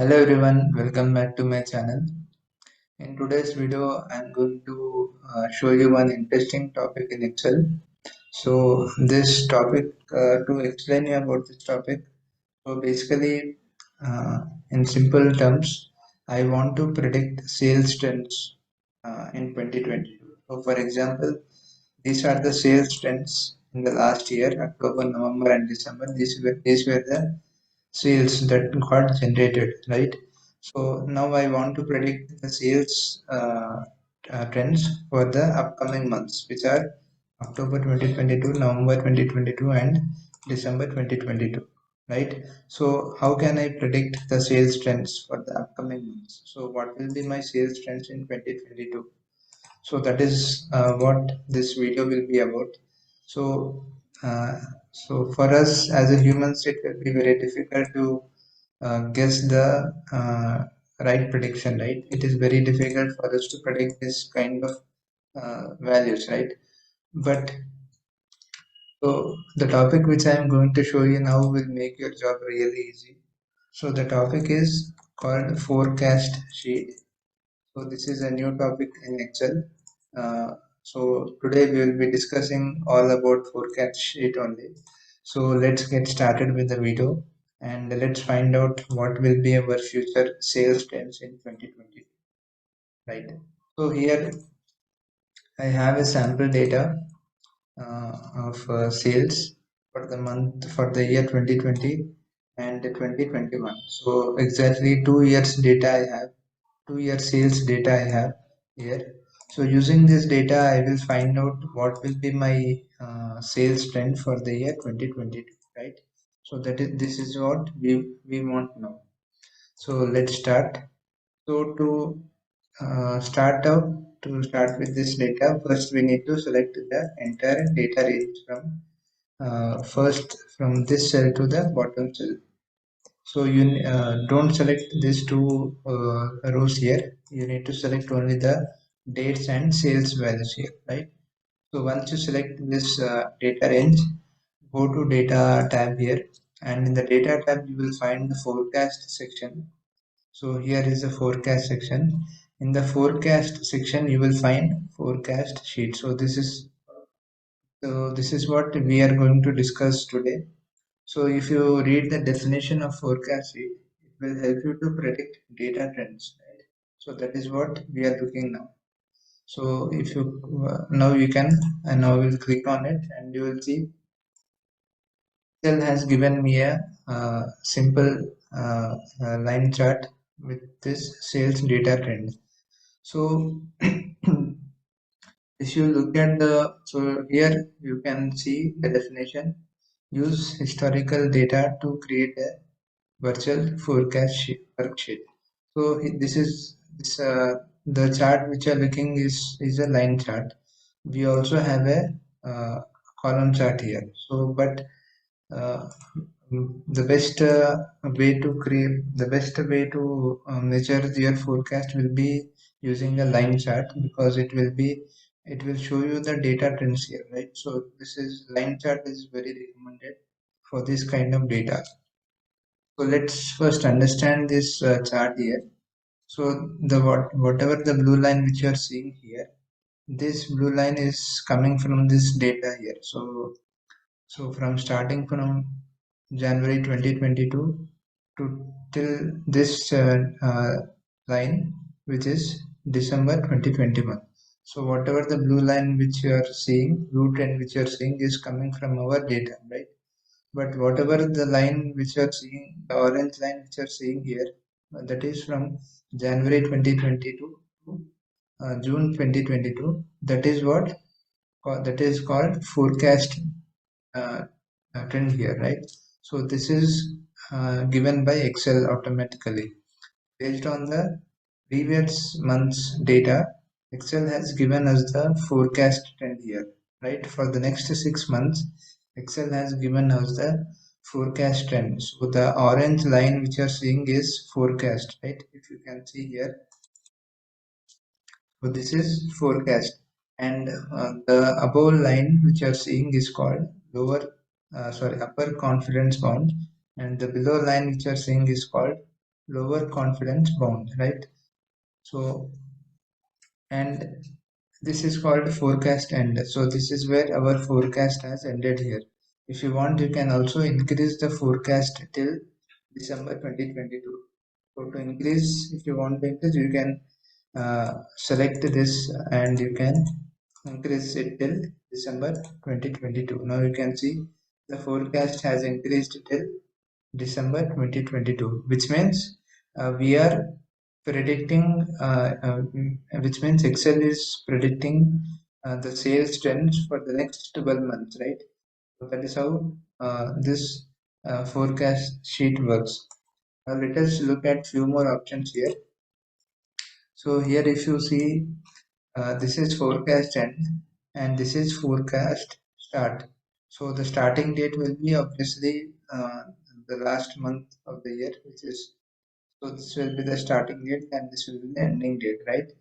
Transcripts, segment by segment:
Hello everyone, welcome back to my channel. In today's video, I'm going to show you one interesting topic in Excel. So this topic, to explain you about this topic, so basically, in simple terms, I want to predict sales trends in 2022. So for example, these are the sales trends in the last year, October, November and December. These were the sales that got generated, right? So now I want to predict the sales trends for the upcoming months, which are October 2022, November 2022, and December 2022, right? So how can I predict the sales trends for the upcoming months? So what will be my sales trends in 2022? So that is what this video will be about. So uh, so for us as a humans, it will be very difficult to guess the right prediction, right? It is very difficult for us to predict this kind of values, right? But so the topic which I am going to show you now will make your job really easy. So the topic is called forecast sheet. So this is a new topic in Excel. So today we will be discussing all about forecast sheet only. So let's get started with the video and let's find out what will be our future sales trends in 2020. Right. So here I have a sample data of sales for the month for the year 2020 and 2021. So exactly 2 years data I have, 2 year sales data I have here. So using this data, I will find out what will be my sales trend for the year 2022, right? So this is what we want now. So let's start. So to start with this data, first we need to select the entire data range from first from this cell to the bottom cell. So you don't select these two rows here. You need to select only the dates and sales values here, right? So once you select this data range, go to data tab here, and in the data tab you will find the forecast section. So here is the forecast section. In the forecast section, you will find forecast sheet. So this is what we are going to discuss today. So if you read the definition of forecast sheet, it will help you to predict data trends. Right? So that is what we are looking now. So if you now you can and now we'll click on it and you will see Excel has given me a simple line chart with this sales data trend. So if you look at so here you can see the definition. Use historical data to create a virtual forecast worksheet. So the chart which you are looking is a line chart. We also have a column chart here. So, but uh, the best way to measure your forecast will be using a line chart because it will show you the data trends here, right? So this is line chart is very recommended for this kind of data. So let's first understand this chart here. So whatever the blue line which you are seeing here, this blue line is coming from this data here. So from starting from January 2022 to till this line, which is December 2021. So whatever the blue line which you are seeing, blue trend which you are seeing is coming from our data, right? But whatever the line which you are seeing, the orange line which you are seeing here, that is from January 2022 to June 2022. That is called forecast uh, trend here, right? So this is given by Excel automatically. Based on the previous month's data, Excel has given us the forecast trend here, right? For the next 6 months, Excel has given us the forecast trend. So the orange line which you are seeing is forecast, right? If you can see here, so this is forecast, and the above line which you are seeing is called upper confidence bound, and the below line which you are seeing is called lower confidence bound, right? So, and this is called forecast end. So this is where our forecast has ended here. If you want, you can also increase the forecast till December 2022. So to increase, if you want to increase, you can select this and you can increase it till December 2022. Now you can see the forecast has increased till December 2022, which means we are predicting, which means Excel is predicting the sales trends for the next 12 months, right? So that is how this forecast sheet works. Now let us look at few more options here. So here if you see, this is forecast end and this is forecast start. So the starting date will be obviously the last month of the year, which is, so this will be the starting date and this will be the ending date, right?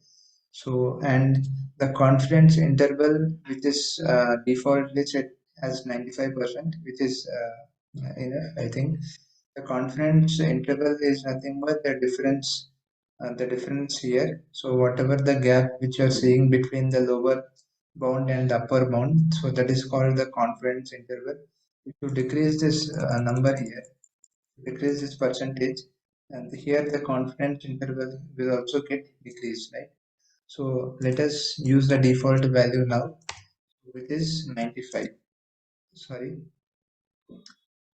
So, and the confidence interval, which is defaultly set as 95%, which is enough, I think. The confidence interval is nothing but the difference here. So whatever the gap which you are seeing between the lower bound and the upper bound, so that is called the confidence interval. If you decrease this number here, decrease this percentage, and here the confidence interval will also get decreased, right? So let us use the default value now, which is 95. Sorry.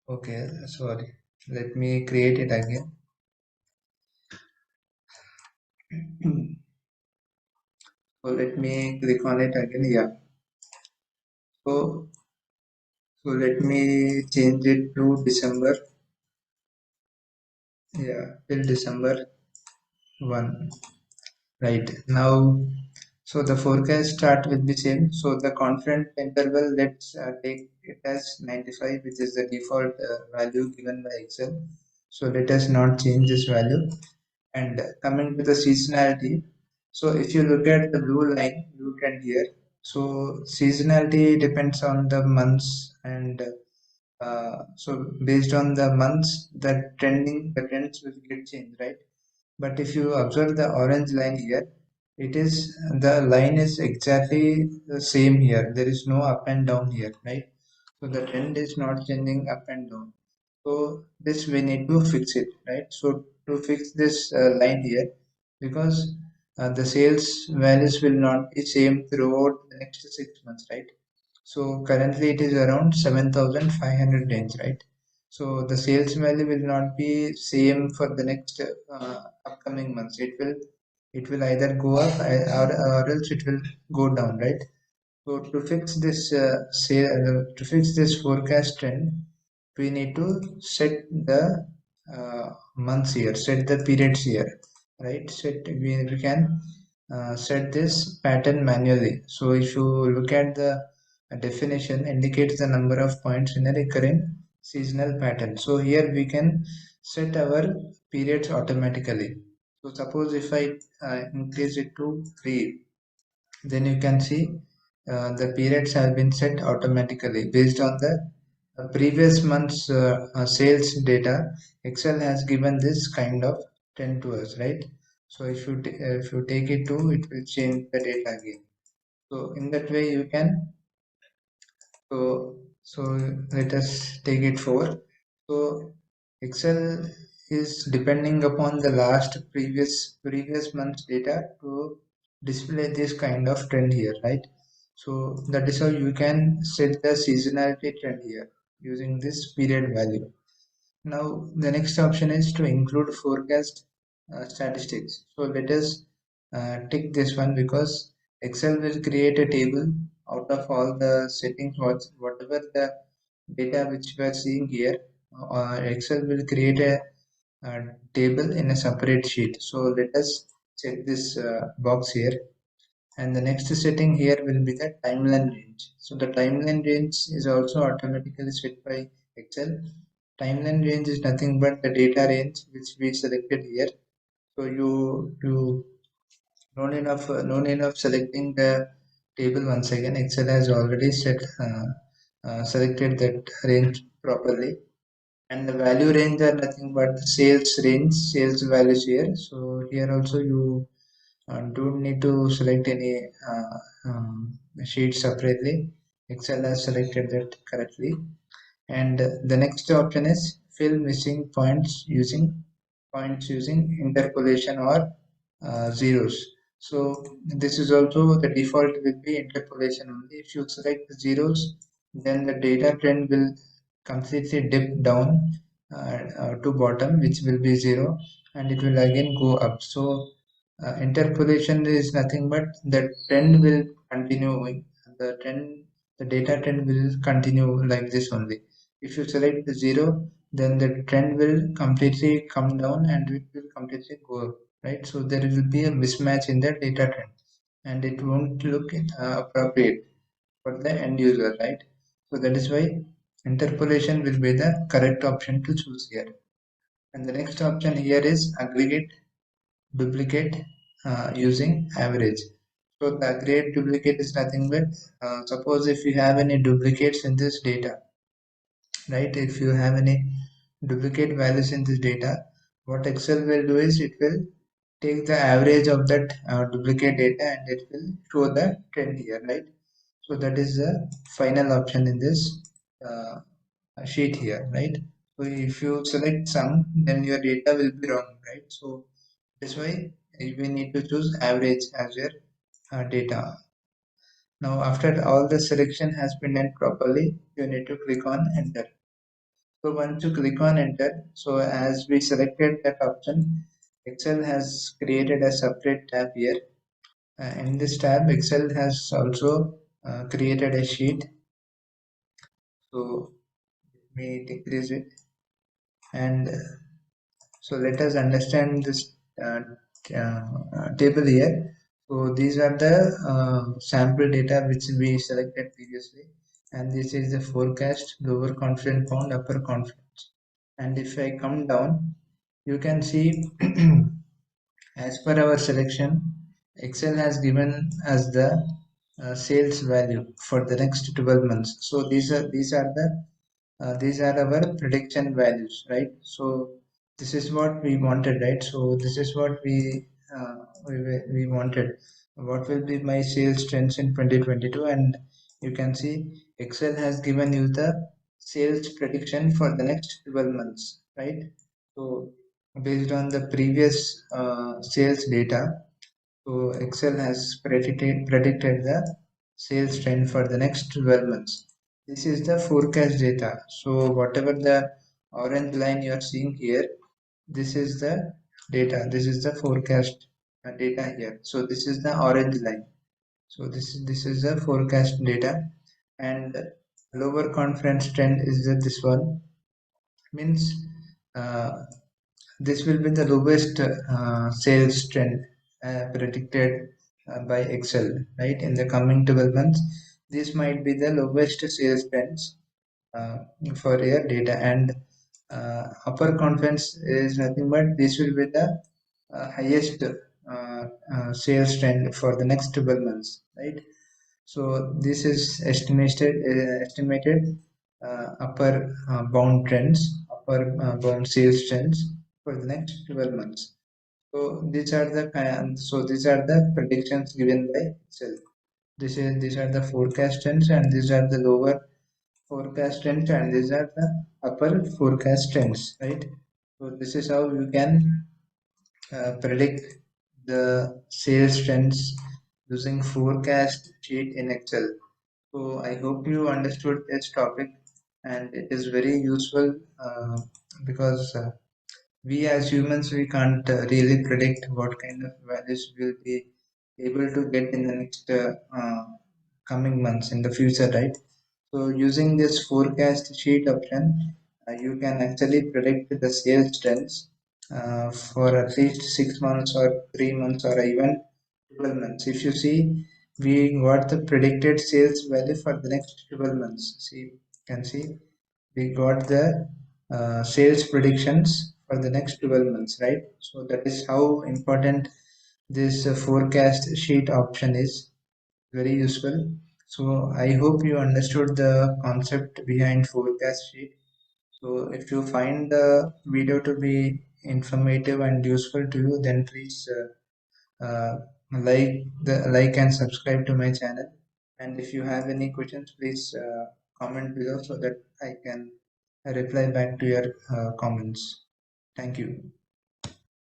Okay, sorry. Let me create it again. So let me click on it again. Yeah. So let me change it to December. Yeah, till December 1. Right. Now, so the forecast start will be same. So the confidence interval, let's take it as 95, which is the default value given by Excel. So let us not change this value. And coming to the seasonality, so if you look at the blue line, blue trend here, so seasonality depends on the months, and so based on the months, the trends will get changed, right? But if you observe the orange line here, it is, the line is exactly the same here. There is no up and down here, right? So the trend is not changing up and down. So this we need to fix it, right? So to fix this line here, because the sales values will not be same throughout the next 6 months, right? So currently it is around 7,500 range, right? So the sales value will not be same for the next upcoming months. It will either go up or else it will go down, right? So to fix this forecast trend, we need to set the months here, set the periods here, right? We can set this pattern manually. So if you look at the definition, indicates the number of points in a recurring seasonal pattern. So here we can set our periods automatically. So suppose if I increase it to 3, then you can see the periods have been set automatically based on the previous month's sales data. Excel has given this kind of trend to us, right? So if you take it to, it will change the data again. So in that way you can, so so let us take it forward. So Excel is depending upon the last previous month's data to display this kind of trend here, right? So that is how you can set the seasonality trend here using this period value. Now the next option is to include forecast statistics. So let us tick this one, because Excel will create a table out of all the settings, whatever the data which we are seeing here. Excel will create a table in a separate sheet. So let us check this box here, and the next setting here will be the timeline range. So the timeline range is also automatically set by Excel. Timeline range is nothing but the data range which we selected here. So you no need of selecting the table once again. Excel has already selected that range properly. and the value range are nothing but the sales range, sales values here. So here also you don't need to select any sheet separately. Excel has selected that correctly. And the next option is fill missing points using interpolation or zeros. So this is also the default will be interpolation only. If you select the zeros, then the data trend will completely dip down to bottom, which will be 0, and it will again go up. So interpolation is nothing but the trend will continue. The data trend will continue like this only. If you select the 0, then the trend will completely come down and it will completely go up, right? So there will be a mismatch in the data trend, and it won't look appropriate for the end user, right? So that is why interpolation will be the correct option to choose here. And the next option here is aggregate duplicate using average. So the aggregate duplicate is nothing but suppose if you have any duplicates in this data, right? If you have any duplicate values in this data, what Excel will do is it will take the average of that duplicate data and it will show the trend here, right? So that is the final option in this uh, sheet here, right? So if you select some, then your data will be wrong, right? So that's why we need to choose average as your data. Now after all the selection has been done properly, you need to click on enter. So once you click on enter, so as we selected that option, Excel has created a separate tab here. In this tab, Excel has also created a sheet. So let me decrease it, and so let us understand this table here. So these are the sample data which we selected previously, and this is the forecast, lower confidence bound, upper confidence. And if I come down, you can see as per our selection, Excel has given us the sales value for the next 12 months. So these are our prediction values, right? So this is what we wanted, right? So this is what we wanted. What will be my sales trends in 2022? And you can see Excel has given you the sales prediction for the next 12 months, right? So based on the previous sales data, so Excel has predicted the sales trend for the next 12 months. This is the forecast data. So whatever the orange line you are seeing here, this is the data. This is the forecast data here. So this is the orange line. So this is the forecast data, and lower confidence trend is this one. Means uh, this will be the lowest sales trend predicted by Excel, right? In the coming 12 months, this might be the lowest sales trends uh, for your data, and upper confidence is nothing but this will be the highest sales trend for the next 12 months, right? So this is estimated upper bound trends, upper bound sales trends for the next 12 months. So these are the predictions given by Excel. These are the forecast trends, and these are the lower forecast trends, and these are the upper forecast trends, right? So this is how you can predict the sales trends using forecast sheet in Excel. So I hope you understood this topic, and it is very useful because we as humans we can't really predict what kind of values we'll be able to get in the next coming months in the future, right? So using this forecast sheet option, you can actually predict the sales trends for at least 6 months or 3 months or even 12 months. If you see, we got the predicted sales value for the next 12 months. See, you can see we got the sales predictions for the next 12 months, right? So that is how important this forecast sheet option is. Very useful. So I hope you understood the concept behind forecast sheet. So if you find the video to be informative and useful to you, then please like and subscribe to my channel. And if you have any questions, please comment below so that I can reply back to your comments. Thank you.